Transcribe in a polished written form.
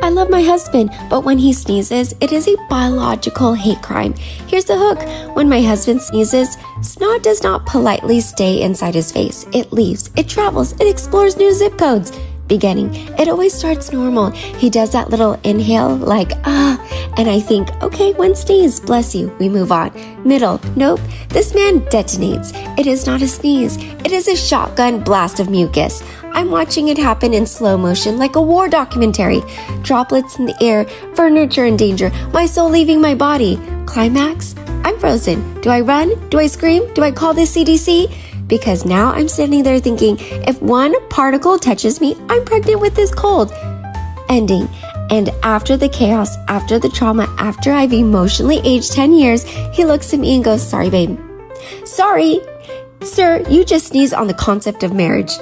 I love my husband, but when he sneezes, it is a biological hate crime. Here's the hook. When my husband sneezes, snot does not politely stay inside his face. It leaves, it travels, it explores new zip codes. Beginning, it always starts normal. He does that little inhale like, and I think, okay, one sneeze, bless you, we move on. Middle, nope, this man detonates. It is not a sneeze. It is a shotgun blast of mucus. I'm watching it happen in slow motion like a war documentary. Droplets in the air, furniture in danger, my soul leaving my body. Climax, I'm frozen. Do I run? Do I scream? Do I call the CDC? Because now I'm standing there thinking, if one particle touches me, I'm pregnant with this cold. Ending. And after the chaos, after the trauma, after I've emotionally aged 10 years, he looks at me and goes, sorry, babe. Sorry. Sir, you just sneezed on the concept of marriage.